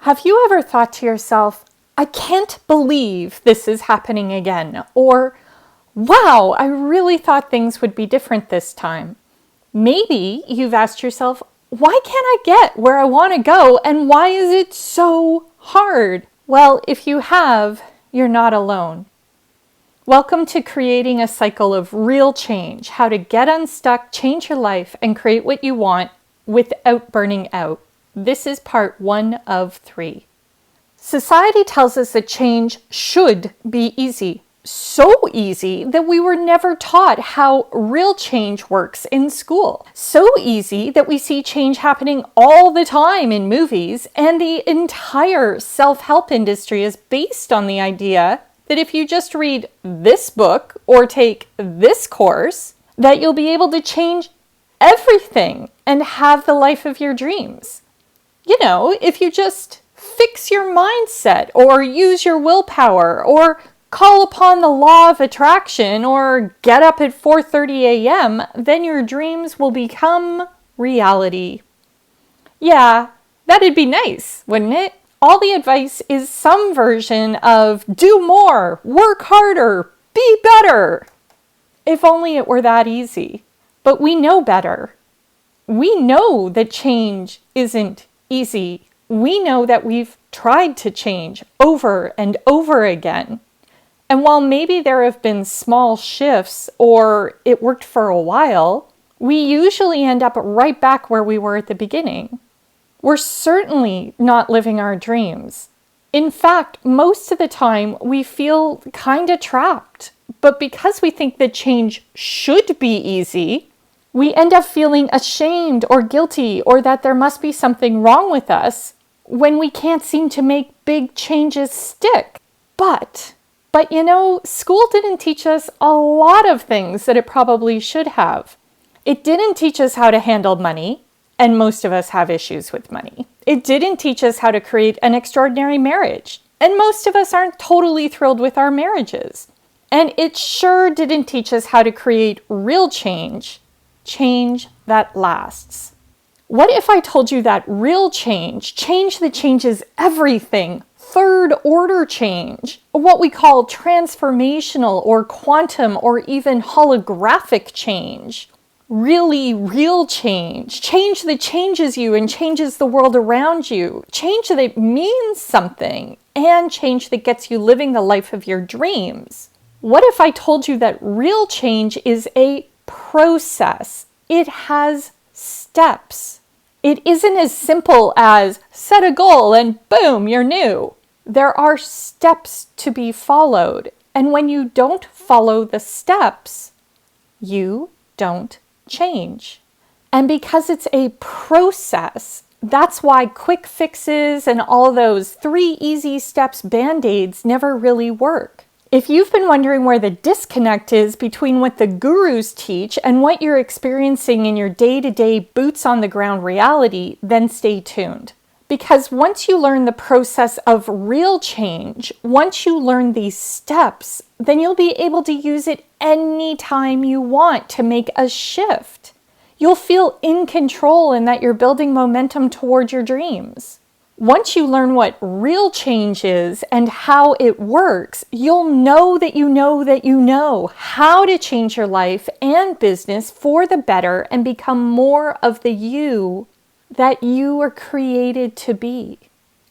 Have you ever thought to yourself, I can't believe this is happening again? Or, wow, I really thought things would be different this time. Maybe you've asked yourself, why can't I get where I want to go and why is it so hard? Well, if you have, you're not alone. Welcome to creating a cycle of real change, how to get unstuck, change your life, and create what you want without burning out. This is part 1 of 3. Society tells us that change should be easy. So easy that we were never taught how real change works in school. So easy that we see change happening all the time in movies, and the entire self-help industry is based on the idea that if you just read this book or take this course, that you'll be able to change everything and have the life of your dreams. You know, if you just fix your mindset or use your willpower or call upon the law of attraction or get up at 4:30 a.m., then your dreams will become reality. Yeah, that'd be nice, wouldn't it? All the advice is some version of do more, work harder, be better. If only it were that easy. But we know better. We know that change isn't easy. We know that we've tried to change over and over again. And while maybe there have been small shifts or it worked for a while, we usually end up right back where we were at the beginning. We're certainly not living our dreams. In fact, most of the time we feel kind of trapped. But because we think that change should be easy, we end up feeling ashamed or guilty or that there must be something wrong with us when we can't seem to make big changes stick. But you know, school didn't teach us a lot of things that it probably should have. It didn't teach us how to handle money, and most of us have issues with money. It didn't teach us how to create an extraordinary marriage, and most of us aren't totally thrilled with our marriages. And it sure didn't teach us how to create real change that lasts. What if I told you that real change that changes everything, 3rd-order change, what we call transformational or quantum or even holographic change, really real change that changes you and changes the world around you, change that means something, and change that gets you living the life of your dreams? What if I told you that real change is a process? It has steps. It isn't as simple as set a goal and boom, you're new. There are steps to be followed. And when you don't follow the steps, you don't change. And because it's a process, that's why quick fixes and all those 3 easy steps band-aids never really work. If you've been wondering where the disconnect is between what the gurus teach and what you're experiencing in your day-to-day boots-on-the-ground reality, then stay tuned. Because once you learn the process of real change, once you learn these steps, then you'll be able to use it anytime you want to make a shift. You'll feel in control and that you're building momentum toward your dreams. Once you learn what real change is and how it works, you'll know that you know how to change your life and business for the better and become more of the you that you were created to be.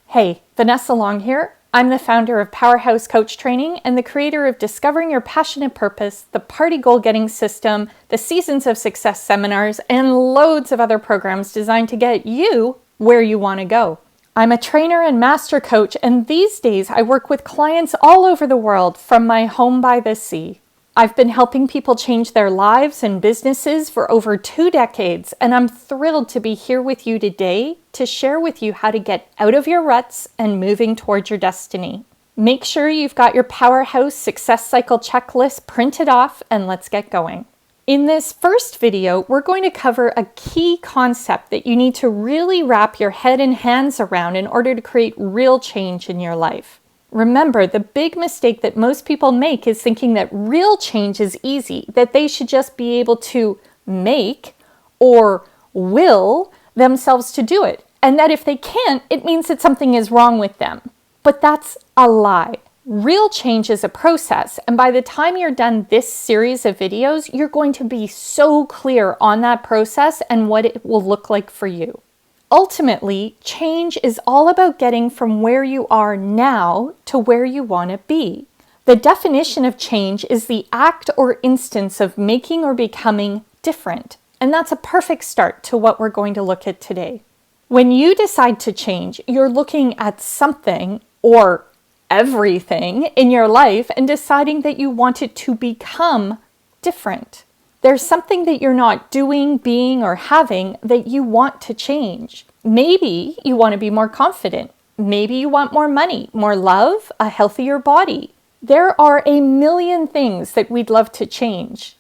Hey, Vanessa Long here. I'm the founder of PowerHouse Coach Training and the creator of Discovering Your Passionate Purpose, the Party Goal Getting System, the Seasons of Success seminars, and loads of other programs designed to get you where you want to go. I'm a trainer and master coach, and these days I work with clients all over the world from my home by the sea. I've been helping people change their lives and businesses for over 2 decades, and I'm thrilled to be here with you today to share with you how to get out of your ruts and moving towards your destiny. Make sure you've got your PowerHouse Success Cycle checklist printed off, and let's get going. In this first video, we're going to cover a key concept that you need to really wrap your head and hands around in order to create real change in your life. Remember, the big mistake that most people make is thinking that real change is easy, that they should just be able to make or will themselves to do it. and that if they can't, it means that something is wrong with them. But that's a lie. Real change is a process, and by the time you're done this series of videos, you're going to be so clear on that process and what it will look like for you. Ultimately, change is all about getting from where you are now to where you want to be. The definition of change is the act or instance of making or becoming different, and that's a perfect start to what we're going to look at today. When you decide to change, you're looking at something or everything in your life and deciding that you want it to become different. There's something that you're not doing, being, or having that you want to change. Maybe you want to be more confident. Maybe you want more money, more love, a healthier body. There are a million things that we'd love to change,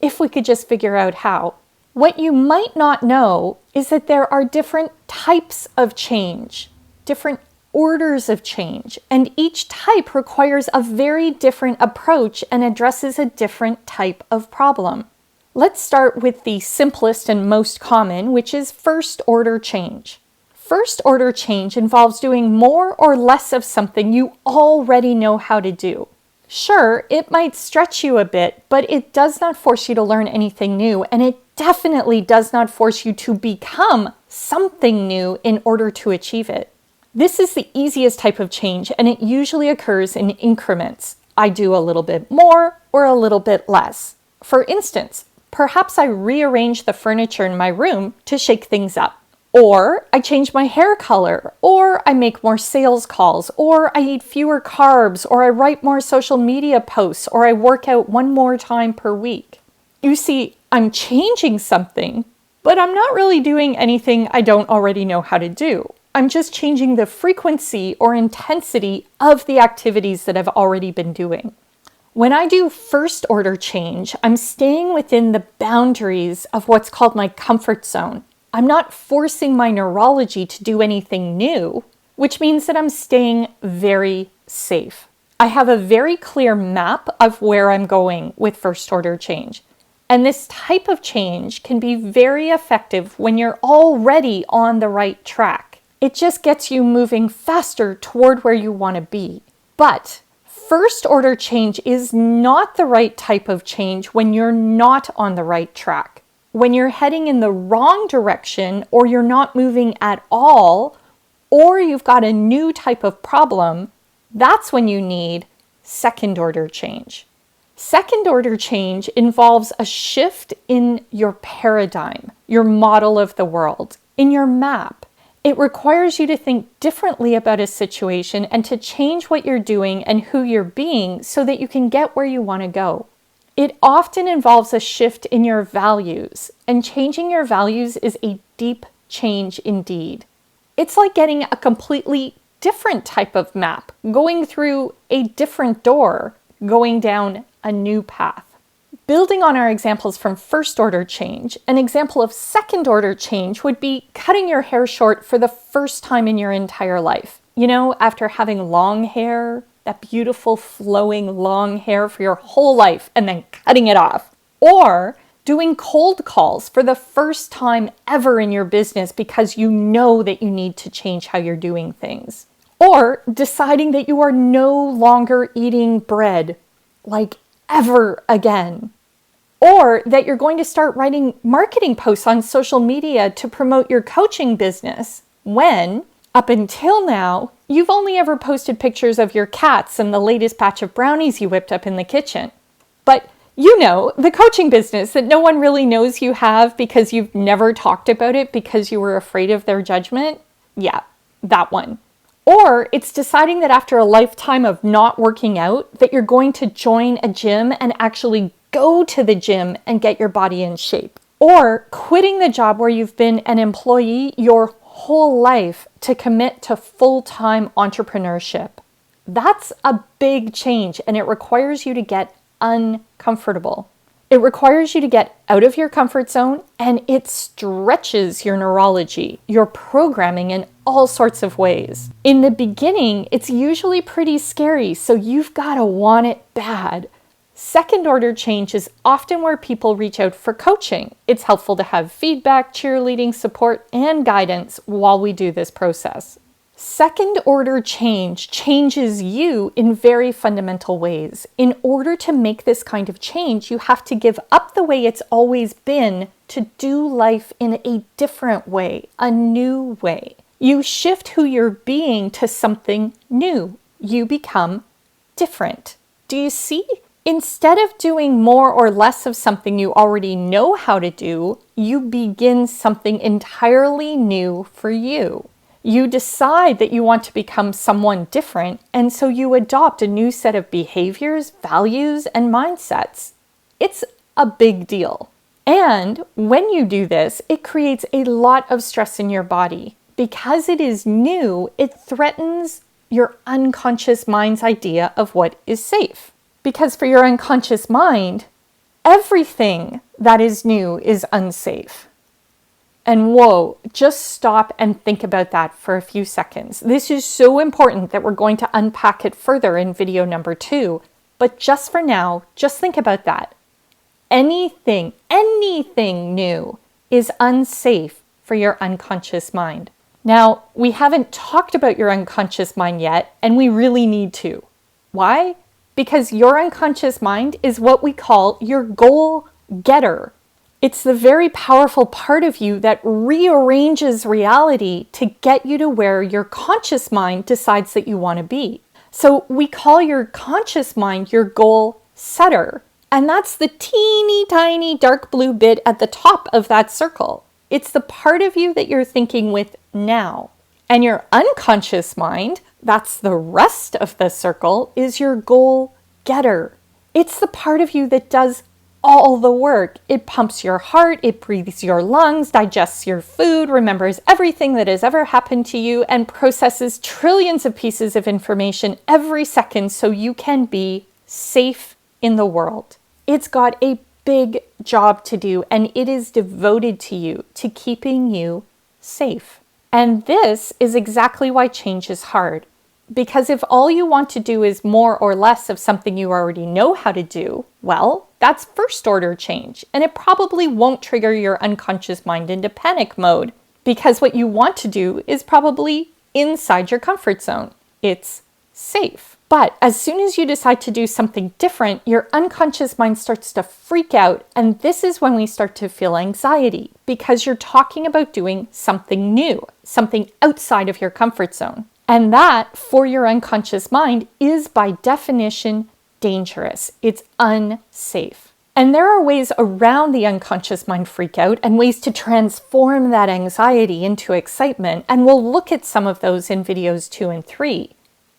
if we could just figure out how. What you might not know is that there are different types of change, different orders of change, and each type requires a very different approach and addresses a different type of problem. Let's start with the simplest and most common, which is first order change. First order change involves doing more or less of something you already know how to do. Sure, it might stretch you a bit, but it does not force you to learn anything new, and it definitely does not force you to become something new in order to achieve it. This is the easiest type of change, and it usually occurs in increments. I do a little bit more or a little bit less. For instance, perhaps I rearrange the furniture in my room to shake things up. Or I change my hair color, or I make more sales calls, or I eat fewer carbs, or I write more social media posts, or I work out one more time per week. You see, I'm changing something, but I'm not really doing anything I don't already know how to do. I'm just changing the frequency or intensity of the activities that I've already been doing. When I do first order change, I'm staying within the boundaries of what's called my comfort zone. I'm not forcing my neurology to do anything new, which means that I'm staying very safe. I have a very clear map of where I'm going with first order change. And this type of change can be very effective when you're already on the right track. It just gets you moving faster toward where you want to be. But first order change is not the right type of change when you're not on the right track. When you're heading in the wrong direction, or you're not moving at all, or you've got a new type of problem, that's when you need second order change. Second order change involves a shift in your paradigm, your model of the world, in your map. It requires you to think differently about a situation and to change what you're doing and who you're being so that you can get where you want to go. It often involves a shift in your values, and changing your values is a deep change indeed. It's like getting a completely different type of map, going through a different door, going down a new path. Building on our examples from first order change, an example of second order change would be cutting your hair short for the first time in your entire life. You know, after having long hair, that beautiful flowing long hair for your whole life and then cutting it off. Or doing cold calls for the first time ever in your business because you know that you need to change how you're doing things. Or deciding that you are no longer eating bread, like ever again. Or that you're going to start writing marketing posts on social media to promote your coaching business when, up until now, you've only ever posted pictures of your cats and the latest batch of brownies you whipped up in the kitchen. But you know, the coaching business that no one really knows you have because you've never talked about it because you were afraid of their judgment? Yeah, that one. Or it's deciding that after a lifetime of not working out, that you're going to join a gym and actually go to the gym and get your body in shape. Or quitting the job where you've been an employee your whole life to commit to full-time entrepreneurship. That's a big change, and it requires you to get uncomfortable. It requires you to get out of your comfort zone, and it stretches your neurology, your programming in all sorts of ways. In the beginning, it's usually pretty scary, so you've got to want it bad. Second order change is often where people reach out for coaching. It's helpful to have feedback, cheerleading, support, and guidance while we do this process. Second order change changes you in very fundamental ways. In order to make this kind of change, you have to give up the way it's always been to do life in a different way, a new way. You shift who you're being to something new. You become different. Do you see? Instead of doing more or less of something you already know how to do, you begin something entirely new for you. You decide that you want to become someone different, and so you adopt a new set of behaviors, values, and mindsets. It's a big deal. And when you do this, it creates a lot of stress in your body. Because it is new, it threatens your unconscious mind's idea of what is safe. Because for your unconscious mind, everything that is new is unsafe. And whoa, just stop and think about that for a few seconds. This is so important that we're going to unpack it further in video number 2. But just for now, just think about that. Anything new is unsafe for your unconscious mind. Now, we haven't talked about your unconscious mind yet, and we really need to. Why? Because your unconscious mind is what we call your goal getter. It's the very powerful part of you that rearranges reality to get you to where your conscious mind decides that you want to be. So we call your conscious mind your goal setter. And that's the teeny tiny dark blue bit at the top of that circle. It's the part of you that you're thinking with now. And your unconscious mind, that's the rest of the circle, is your goal getter. It's the part of you that does all the work. It pumps your heart, it breathes your lungs, digests your food, remembers everything that has ever happened to you, and processes trillions of pieces of information every second so you can be safe in the world. It's got a big job to do, and it is devoted to you, to keeping you safe. And this is exactly why change is hard. Because if all you want to do is more or less of something you already know how to do, well, that's first order change, and it probably won't trigger your unconscious mind into panic mode, because what you want to do is probably inside your comfort zone. It's safe. But as soon as you decide to do something different, your unconscious mind starts to freak out, and this is when we start to feel anxiety, because you're talking about doing something new, something outside of your comfort zone. And that, for your unconscious mind, is by definition dangerous. It's unsafe. And there are ways around the unconscious mind freak out and ways to transform that anxiety into excitement, and we'll look at some of those in videos 2 and 3.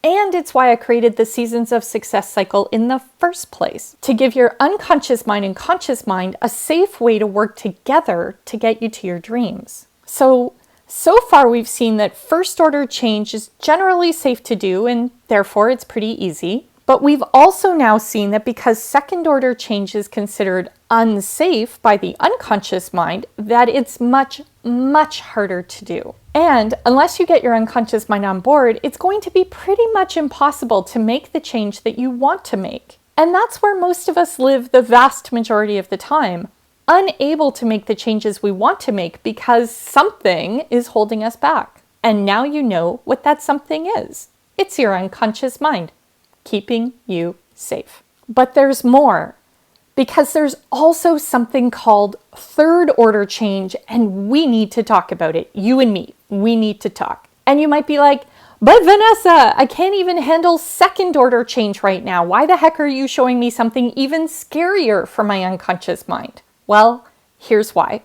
And it's why I created the Seasons of Success cycle in the first place, to give your unconscious mind and conscious mind a safe way to work together to get you to your dreams. So far we've seen that first order change is generally safe to do, and therefore it's pretty easy. But we've also now seen that because second order change is considered unsafe by the unconscious mind, that it's much, much harder to do. And unless you get your unconscious mind on board, it's going to be pretty much impossible to make the change that you want to make. And that's where most of us live the vast majority of the time, unable to make the changes we want to make because something is holding us back. And now you know what that something is. It's your unconscious mind, keeping you safe. But there's more, because there's also something called third order change, and we need to talk about it. You and me, we need to talk. And you might be like, but Vanessa, I can't even handle second order change right now. Why the heck are you showing me something even scarier for my unconscious mind? Well, here's why.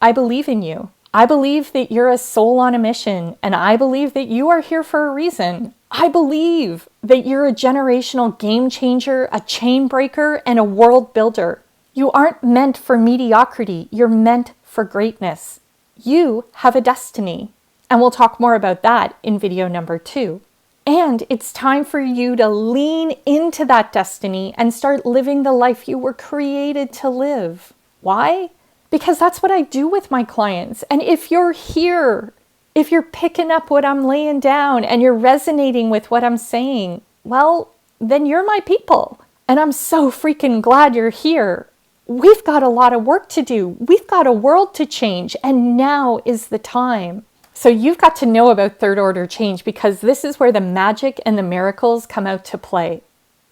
I believe in you. I believe that you're a soul on a mission, and I believe that you are here for a reason. I believe that you're a generational game changer, a chain breaker, and a world builder. You aren't meant for mediocrity. You're meant for greatness. You have a destiny. And we'll talk more about that in video number 2. And it's time for you to lean into that destiny and start living the life you were created to live. Why? Because that's what I do with my clients. And if you're here, if you're picking up what I'm laying down and you're resonating with what I'm saying, well, then you're my people. And I'm so freaking glad you're here. We've got a lot of work to do. We've got a world to change, and now is the time. So you've got to know about third order change because this is where the magic and the miracles come out to play.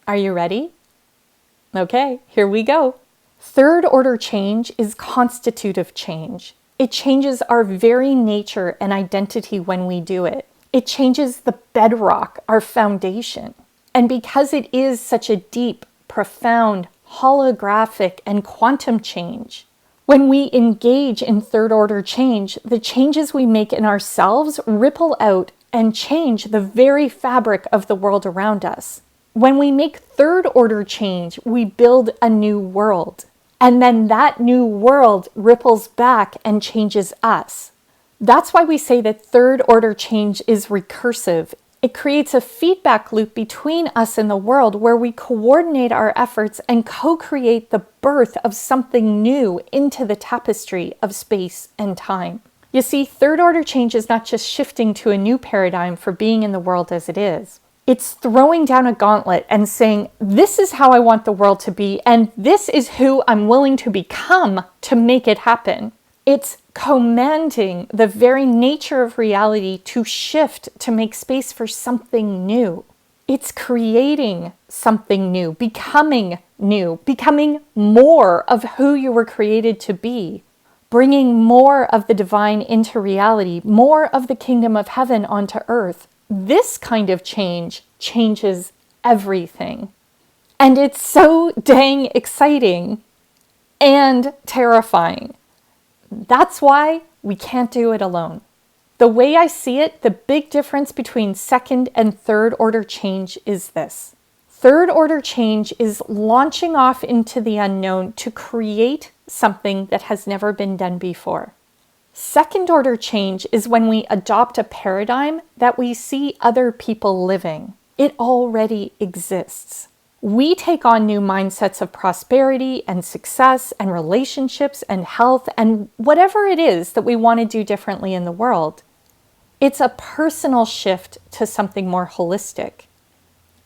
Are you ready? Okay, here we go. Third order change is constitutive change. It changes our very nature and identity when we do it. It changes the bedrock, our foundation. And because it is such a deep, profound, holographic, and quantum change, when we engage in third order change, the changes we make in ourselves ripple out and change the very fabric of the world around us. When we make third order change, we build a new world. And then that new world ripples back and changes us. That's why we say that third order change is recursive. It creates a feedback loop between us and the world where we coordinate our efforts and co-create the birth of something new into the tapestry of space and time. You see, third order change is not just shifting to a new paradigm for being in the world as it is. It's throwing down a gauntlet and saying, this is how I want the world to be, and this is who I'm willing to become to make it happen. It's commanding the very nature of reality to shift to make space for something new. It's creating something new, becoming more of who you were created to be, bringing more of the divine into reality, more of the kingdom of heaven onto earth. This kind of change changes everything. And it's so dang exciting and terrifying. That's why we can't do it alone. The way I see it, the big difference between second and third order change is this. Third order change is launching off into the unknown to create something that has never been done before. Second order change is when we adopt a paradigm that we see other people living. It already exists. We take on new mindsets of prosperity and success and relationships and health and whatever it is that we want to do differently in the world. It's a personal shift to something more holistic.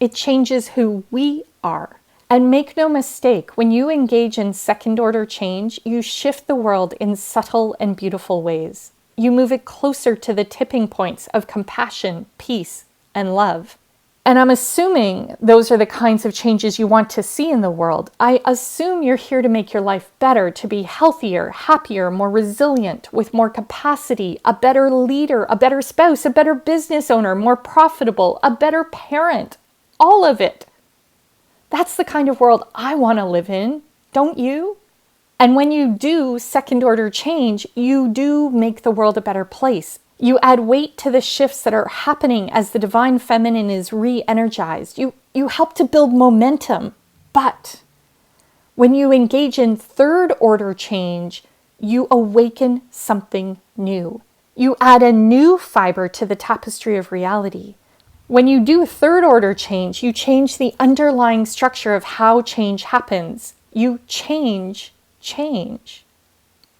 It changes who we are. And make no mistake, when you engage in second order change, you shift the world in subtle and beautiful ways. You move it closer to the tipping points of compassion, peace, and love. And I'm assuming those are the kinds of changes you want to see in the world. I assume you're here to make your life better, to be healthier, happier, more resilient, with more capacity, a better leader, a better spouse, a better business owner, more profitable, a better parent. All of it. That's the kind of world I want to live in, don't you? And when you do second order change, you do make the world a better place. You add weight to the shifts that are happening as the divine feminine is re-energized. You help to build momentum. But when you engage in third order change, you awaken something new. You add a new fiber to the tapestry of reality. When you do third order change, you change the underlying structure of how change happens. You change.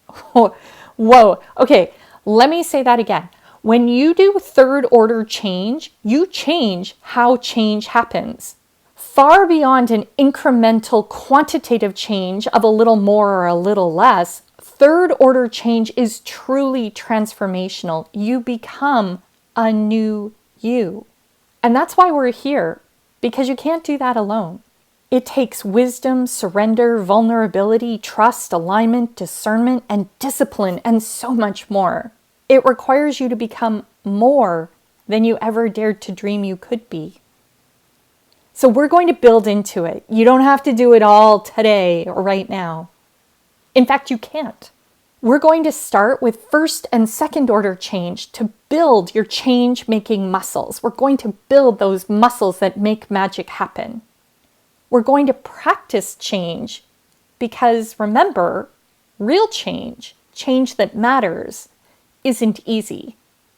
Whoa. Okay, let me say that again. When you do third order change, you change how change happens. Far beyond an incremental quantitative change of a little more or a little less, third order change is truly transformational. You become a new you. And that's why we're here, because you can't do that alone. It takes wisdom, surrender, vulnerability, trust, alignment, discernment, and discipline, and so much more. It requires you to become more than you ever dared to dream you could be. So we're going to build into it. You don't have to do it all today or right now. In fact, you can't. We're going to start with first and second order change to build your change-making muscles. We're going to build those muscles that make magic happen. We're going to practice change because, remember, real change, change that matters, isn't easy.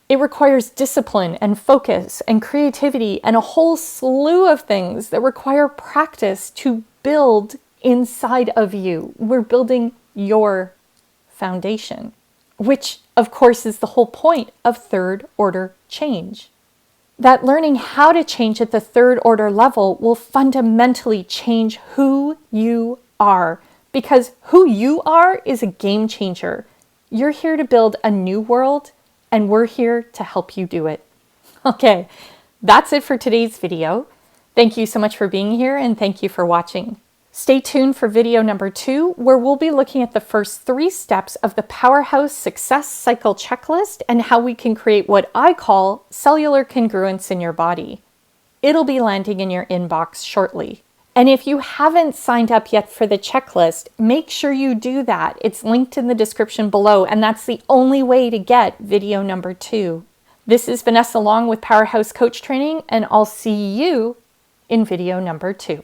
It requires discipline and focus and creativity and a whole slew of things that require practice to build inside of you. We're building your foundation, which of course is the whole point of third order change. that learning how to change at the third order level will fundamentally change who you are, because who you are is a game changer. You're here to build a new world, and we're here to help you do it. Okay, that's it for today's video. Thank you so much for being here, and thank you for watching. Stay tuned for video number 2, where we'll be looking at the first 3 steps of the PowerHouse Success Cycle Checklist and how we can create what I call cellular congruence in your body. It'll be landing in your inbox shortly. And if you haven't signed up yet for the checklist, make sure you do that. It's linked in the description below, and that's the only way to get video number 2. This is Vanessa Long with PowerHouse Coach Training, and I'll see you in video number 2.